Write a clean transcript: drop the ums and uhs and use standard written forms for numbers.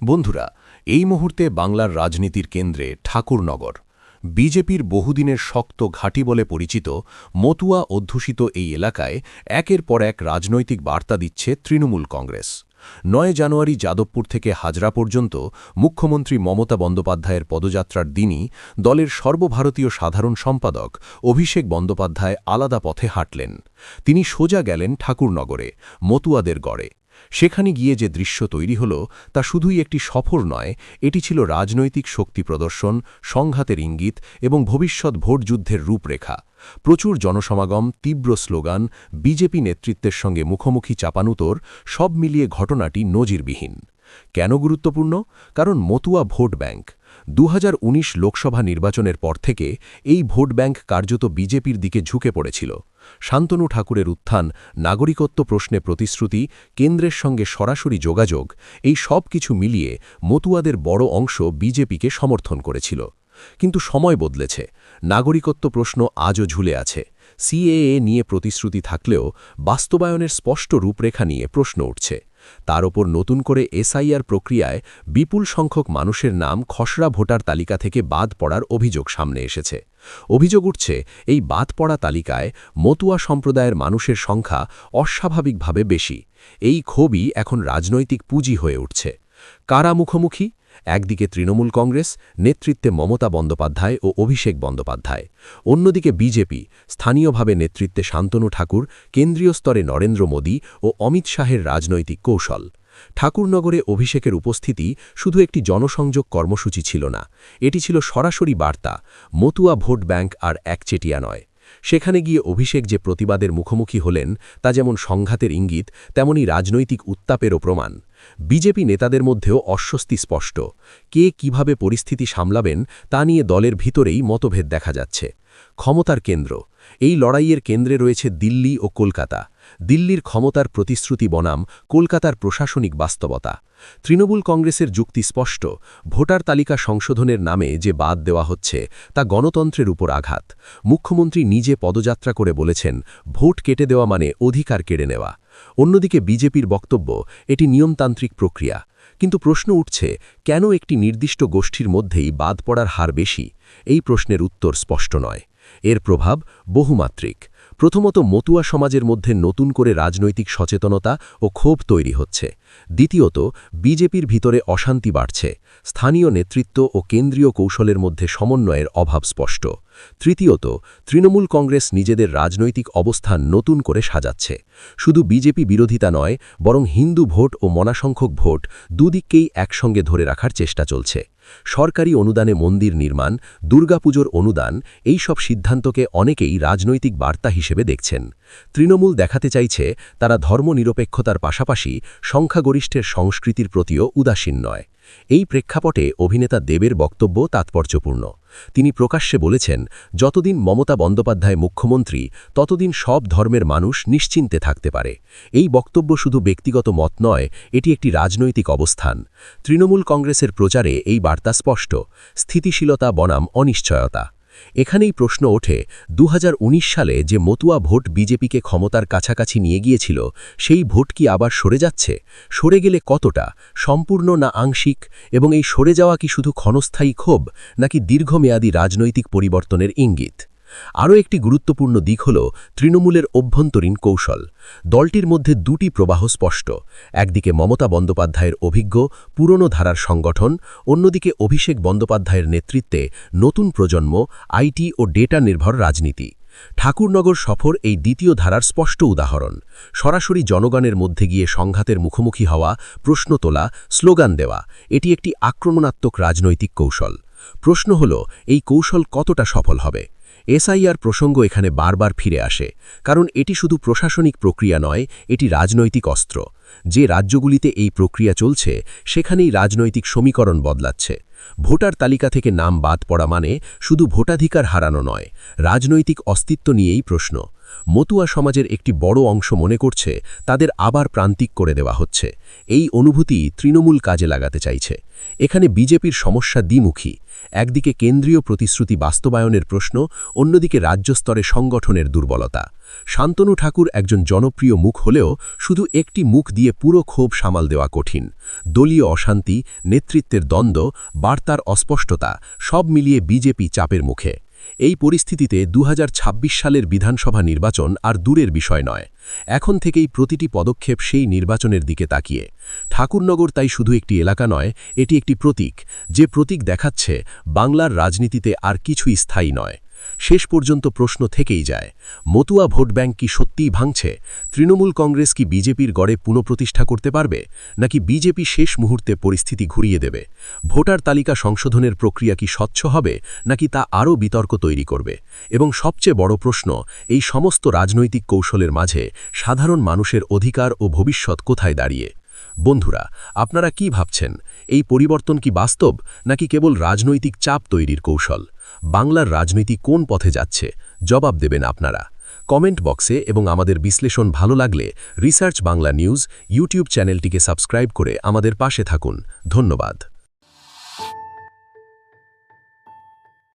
বন্ধুরা, এই মুহূর্তে বাংলার রাজনীতির কেন্দ্রে ঠাকুরনগর। বিজেপির বহুদিনের শক্ত ঘাঁটি বলে পরিচিত মতুয়া অধ্যুষিত এই এলাকায় একের পর এক রাজনৈতিক বার্তা দিচ্ছে তৃণমূল কংগ্রেস। ৯ জানুয়ারি যাদবপুর থেকে হাজরা পর্যন্ত মুখ্যমন্ত্রী মমতা বন্দ্যোপাধ্যায়ের পদযাত্রার দিনই দলের সর্বভারতীয় সাধারণ সম্পাদক অভিষেক বন্দ্যোপাধ্যায় আলাদা পথে হাঁটলেন। তিনি সোজা গেলেন ঠাকুরনগরে, মতুয়াদের গড়ে। সেখানে গিয়ে যে দৃশ্য তৈরি হল তা শুধুই একটি সফর নয়, এটি ছিল রাজনৈতিক শক্তি প্রদর্শন, সংঘাতের ইঙ্গিত এবং ভবিষ্যৎ ভোটযুদ্ধের রূপরেখা। প্রচুর জনসমাগম, তীব্র স্লোগান, বিজেপি নেতৃত্বের সঙ্গে মুখোমুখি চাপানুতোর, সব মিলিয়ে ঘটনাটি নজিরবিহীন। কেন গুরুত্বপূর্ণ? কারণ মতুয়া ভোট ব্যাংক। ২০১৯ লোকসভা নির্বাচনের পর থেকে এই ভোট ব্যাংক কার্যত বিজেপির দিকে ঝুঁকে পড়েছিল। শান্তনু ঠাকুরের উত্থান, নাগরিকত্ব প্রশ্নে প্রতিশ্রুতি, কেন্দ্রের সঙ্গে সরাসরি যোগাযোগ, এই সব কিছু মিলিয়ে মতুয়াদের বড় অংশ বিজেপিকে সমর্থন করেছিল। কিন্তু সময় বদলেছে, নাগরিকত্ব প্রশ্ন আজও ঝুলে আছে। সিএএ নিয়ে প্রতিশ্রুতি থাকলেও বাস্তবায়নের স্পষ্ট রূপরেখা নিয়ে প্রশ্ন উঠছে। তার ওপর নতুন করে এসআইআর প্রক্রিয়ায় বিপুল সংখ্যক মানুষের নাম খসড়া ভোটার তালিকা থেকে বাদ পড়ার অভিযোগ সামনে এসেছে। অভিযোগ উঠছে, এই বাদ পড়া তালিকায় মতুয়া সম্প্রদায়ের মানুষের সংখ্যা অস্বাভাবিকভাবে বেশি। এই ক্ষোভই এখন রাজনৈতিক পুঁজি হয়ে উঠছে। কারা মুখোমুখি? একদিকে তৃণমূল কংগ্রেস, নেতৃত্বে মমতা বন্দ্যোপাধ্যায় ও অভিষেক বন্দ্যোপাধ্যায়। অন্যদিকে বিজেপি, স্থানীয়ভাবে নেতৃত্বে শান্তনু ঠাকুর, কেন্দ্রীয় স্তরে নরেন্দ্র মোদী ও অমিত শাহের রাজনৈতিক কৌশল। ঠাকুরনগরে অভিষেকের উপস্থিতি শুধু একটি জনসংযোগ কর্মসূচি ছিল না, এটি ছিল সরাসরি বার্তা, মতুয়া ভোট ব্যাংক আর একচেটিয়া নয়। সেখানে গিয়ে অভিষেক যে প্রতিবাদের মুখোমুখি হলেন তা যেমন সংঘাতের ইঙ্গিত, তেমনি রাজনৈতিক উত্তাপেরও প্রমাণ। বিজেপি নেতাদের মধ্যেও অস্বস্তি স্পষ্ট। কে কিভাবে পরিস্থিতি সামলাবেন তা নিয়ে দলের ভিতরেই মতভেদ দেখা যাচ্ছে। ক্ষমতার কেন্দ্র, এই লড়াইয়ের কেন্দ্রে রয়েছে দিল্লি ও কলকাতা। দিল্লির ক্ষমতার প্রতিশ্রুতি বনাম কলকাতার প্রশাসনিক বাস্তবতা। তৃণমূল কংগ্রেসের যুক্তি স্পষ্ট, ভোটার তালিকা সংশোধনের নামে যে বাদ দেওয়া হচ্ছে তা গণতন্ত্রের উপর আঘাত। মুখ্যমন্ত্রী নিজে পদযাত্রা করে বলেছেন, ভোট কেটে দেওয়া মানে অধিকার কেড়ে নেওয়া। অন্যদিকে বিজেপির বক্তব্য, এটি নিয়মতান্ত্রিক প্রক্রিয়া। কিন্তু প্রশ্ন উঠছে, কেন একটি নির্দিষ্ট গোষ্ঠীর মধ্যেই বাদ পড়ার হার বেশি? এই প্রশ্নের উত্তর স্পষ্ট নয়। এর প্রভাব বহুমাত্রিক। প্রথমত, মতুয়া সমাজের মধ্যে নতুন করে রাজনৈতিক সচেতনতা ও ক্ষোভ তৈরি হচ্ছে। দ্বিতীয়ত, বিজেপির ভিতরে অশান্তি বাড়ছে। স্থানীয় নেতৃত্ব ও কেন্দ্রীয় কৌশলের মধ্যে সমন্বয়ের অভাব স্পষ্ট। তৃতীয়ত, তৃণমূল কংগ্রেস নিজেদের রাজনৈতিক অবস্থান নতুন করে সাজাচ্ছে। শুধু বিজেপি বিরোধিতা নয়, বরং হিন্দু ভোট ও মনাসংখ্যক ভোট দুদিককেই একসঙ্গে ধরে রাখার চেষ্টা চলছে। সরকারি অনুদানে মন্দির নির্মাণ, দুর্গাপুজোর অনুদান, এই সব সিদ্ধান্তকে অনেকেই রাজনৈতিক বার্তা হিসেবে দেখছেন। তৃণমূল দেখাতে চাইছে তারা ধর্মনিরপেক্ষতার পাশাপাশি সংখ্যাগরিষ্ঠের সংস্কৃতির প্রতিও উদাসীন নয়। এই প্রেক্ষাপটে অভিনেতা দেবের বক্তব্য তাৎপর্যপূর্ণ। তিনি প্রকাশ্যে বলেছেন, যতদিন মমতা বন্দ্যোপাধ্যায় মুখ্যমন্ত্রী, ততদিন সব ধর্মের মানুষ নিশ্চিন্তে থাকতে পারে। এই বক্তব্য শুধু ব্যক্তিগত মত নয়, এটি একটি রাজনৈতিক অবস্থান। তৃণমূল কংগ্রেসের প্রচারে এই বার্তা স্পষ্ট, স্থিতিশীলতা বনাম অনিশ্চয়তা। এখানেই প্রশ্ন ওঠে, ২০১৯ সালে যে মতুয়া ভোট বিজেপিকে ক্ষমতার কাছাকাছি নিয়ে গিয়েছিল, সেই ভোট কি আবার সরে যাচ্ছে? সরে গেলে কতটা? সম্পূর্ণ না আংশিক? এবং এই সরে যাওয়া কি শুধু ক্ষণস্থায়ী ক্ষোভ, নাকি দীর্ঘমেয়াদী রাজনৈতিক পরিবর্তনের ইঙ্গিত? আরও একটি গুরুত্বপূর্ণ দিক হল তৃণমূলের অভ্যন্তরীণ কৌশল। দলটির মধ্যে দুটি প্রবাহ স্পষ্ট। একদিকে মমতা বন্দ্যোপাধ্যায়ের অভিজ্ঞ, পুরনো ধারার সংগঠন, অন্যদিকে অভিষেক বন্দ্যোপাধ্যায়ের নেতৃত্বে নতুন প্রজন্ম, আইটি ও ডেটা নির্ভর রাজনীতি। ঠাকুরনগর সফর এই দ্বিতীয় ধারার স্পষ্ট উদাহরণ। সরাসরি জনগণের মধ্যে গিয়ে সংঘাতের মুখোমুখি হওয়া, প্রশ্ন তোলা, স্লোগান দেওয়া, এটি একটি আক্রমণাত্মক রাজনৈতিক কৌশল। প্রশ্ন হল, এই কৌশল কতটা সফল হবে? এসআইআর প্রসঙ্গ এখানে বারবার ফিরে আসে, কারণ এটি শুধু প্রশাসনিক প্রক্রিয়া নয়, এটি রাজনৈতিক অস্ত্র। যে রাজ্যগুলিতে এই প্রক্রিয়া চলছে, সেখানেই রাজনৈতিক সমীকরণ বদলাচ্ছে। ভোটার তালিকা থেকে নাম বাদ পড়া মানে শুধু ভোটাধিকার হারানো নয়, রাজনৈতিক অস্তিত্ব নিয়েই প্রশ্ন। মতুয়া সমাজের একটি বড় অংশ মনে করছে তাদের আবার প্রান্তিক করে দেওয়া হচ্ছে। এই অনুভূতি তৃণমূল কাজে লাগাতে চাইছে। এখানে বিজেপির সমস্যা দ্বিমুখী। একদিকে কেন্দ্রীয় প্রতিশ্রুতি বাস্তবায়নের প্রশ্ন, অন্যদিকে রাজ্য স্তরে সংগঠনের দুর্বলতা। শান্তনু ঠাকুর একজন জনপ্রিয় মুখ হলেও শুধু একটি মুখ দিয়ে পুরো ক্ষোভ সামাল দেওয়া কঠিন। দলীয় অশান্তি, নেতৃত্বের দ্বন্দ্ব, বার্তার অস্পষ্টতা সব মিলিয়ে বিজেপি চাপের মুখে। এই পরিস্থিতিতে ২০২৬ সালের বিধানসভা নির্বাচন আর দূরের বিষয় নয়। এখন থেকেই প্রতিটি পদক্ষেপ সেই নির্বাচনের দিকে তাকিয়ে। ঠাকুরনগর তাই শুধু একটি এলাকা নয়, এটি একটি প্রতীক, যে প্রতীক দেখাচ্ছে বাংলার রাজনীতিতে আর কিছুই স্থায়ী নয়। শেষ পর্যন্ত প্রশ্ন থেকেই যায়, মতুয়া ভোট ব্যাংক কি সত্যিই ভাঙছে? তৃণমূল কংগ্রেস কি বিজেপির গড়ে পুনঃপ্রতিষ্ঠা করতে পারবে, নাকি বিজেপি শেষ মুহূর্তে পরিস্থিতি ঘুরিয়ে দেবে? ভোটার তালিকা সংশোধনের প্রক্রিয়া কি স্বচ্ছ হবে, নাকি তা আরও বিতর্ক তৈরি করবে? এবং সবচেয়ে বড় প্রশ্ন, এই সমস্ত রাজনৈতিক কৌশলের মাঝে সাধারণ মানুষের অধিকার ও ভবিষ্যৎ কোথায় দাঁড়িয়ে? বন্ধুরা, আপনারা কি ভাবছেন? এই পরিবর্তন কি বাস্তব, নাকি কেবল রাজনৈতিক চাপ তৈরির কৌশল? বাংলার রাজনীতি কোন পথে যাচ্ছে? জবাব দেবেন আপনারা কমেন্ট বক্সে। এবং আমাদের বিশ্লেষণ ভালো লাগলে রিসার্চ বাংলা নিউজ ইউটিউব চ্যানেলটিকে সাবস্ক্রাইব করে আমাদের পাশে থাকুন। ধন্যবাদ।